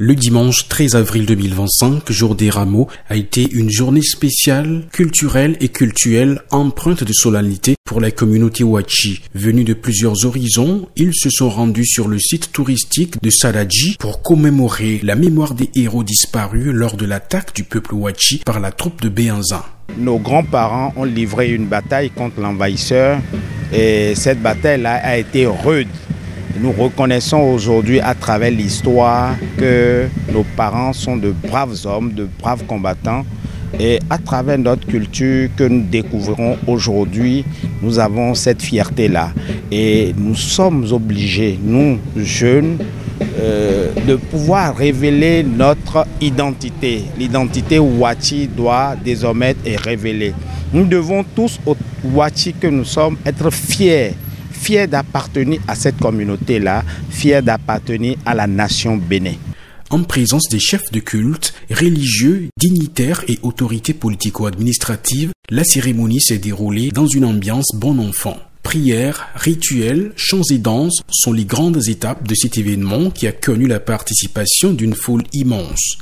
Le dimanche 13 avril 2025, jour des Rameaux, a été une journée spéciale, culturelle et cultuelle, empreinte de solennité pour la communauté Wachi. Venus de plusieurs horizons, ils se sont rendus sur le site touristique de Saradji pour commémorer la mémoire des héros disparus lors de l'attaque du peuple Wachi par la troupe de Béanzin. Nos grands-parents ont livré une bataille contre l'envahisseur et cette bataille-là a été rude. Nous reconnaissons aujourd'hui à travers l'histoire que nos parents sont de braves hommes, de braves combattants. Et à travers notre culture que nous découvrons aujourd'hui, nous avons cette fierté-là. Et nous sommes obligés, nous jeunes, de pouvoir révéler notre identité. L'identité Wachi doit désormais être révélée. Nous devons tous, aux Wachi que nous sommes, être fiers d'appartenir à cette communauté-là, fiers d'appartenir à la nation Bénin. En présence des chefs de culte, religieux, dignitaires et autorités politico-administratives, la cérémonie s'est déroulée dans une ambiance bon enfant. Prières, rituels, chants et danses sont les grandes étapes de cet événement qui a connu la participation d'une foule immense.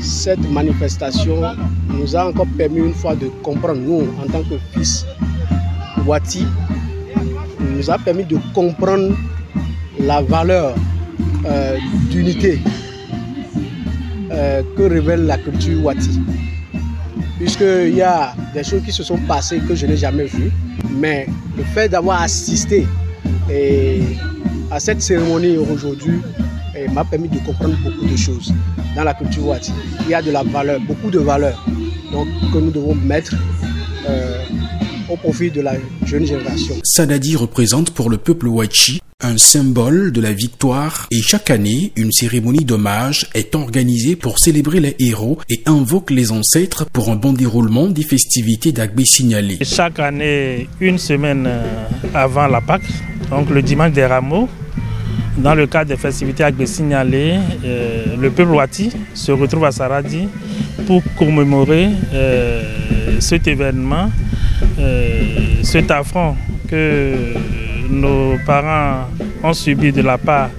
Cette manifestation nous a encore permis une fois de comprendre, nous en tant que fils Wati, nous a permis de comprendre la valeur d'unité que révèle la culture Wati. Puisqu'il y a des choses qui se sont passées que je n'ai jamais vues, mais le fait d'avoir assisté à cette cérémonie aujourd'hui m'a permis de comprendre beaucoup de choses dans la culture Wati. Il y a de la valeur, beaucoup de valeur, donc, que nous devons mettre au profit de la jeune génération. Saradji représente pour le peuple Wachi un symbole de la victoire et chaque année, une cérémonie d'hommage est organisée pour célébrer les héros et invoque les ancêtres pour un bon déroulement des festivités d'Agbé Signalé. Chaque année, une semaine avant la Pâque, donc le dimanche des Rameaux, dans le cadre des festivités Agbé Signalé, le peuple Wati se retrouve à Saradji pour commémorer cet événement, cet affront que nos parents ont subi de la part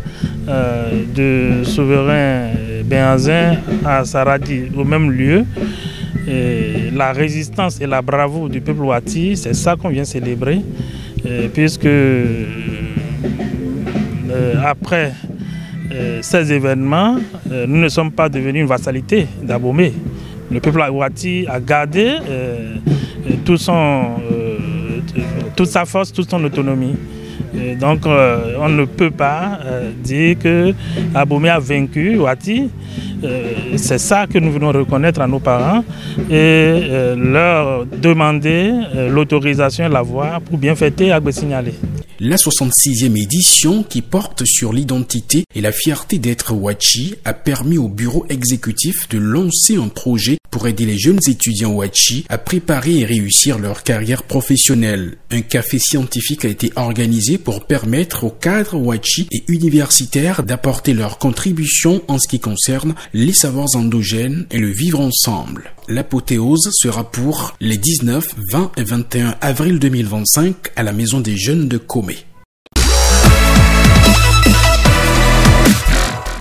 de souverain Béanzin à Saradji, au même lieu. Et la résistance et la bravoure du peuple Wati, c'est ça qu'on vient célébrer, puisque après ces événements, nous ne sommes pas devenus une vassalité d'Abomey. Le peuple Wati a gardé toute sa force, toute son autonomie. Et donc on ne peut pas dire que Abomey a vaincu Wati. C'est ça que nous voulons reconnaître à nos parents et leur demander l'autorisation et la voie pour bien fêter Agbé Signalé. La 66e édition, qui porte sur l'identité et la fierté d'être Wachi, a permis au bureau exécutif de lancer un projet pour aider les jeunes étudiants Wachi à préparer et réussir leur carrière professionnelle. Un café scientifique a été organisé pour permettre aux cadres Wachi et universitaires d'apporter leur contribution en ce qui concerne les savoirs endogènes et le vivre ensemble. L'apothéose sera pour les 19, 20 et 21 avril 2025 à la Maison des Jeunes de Comé.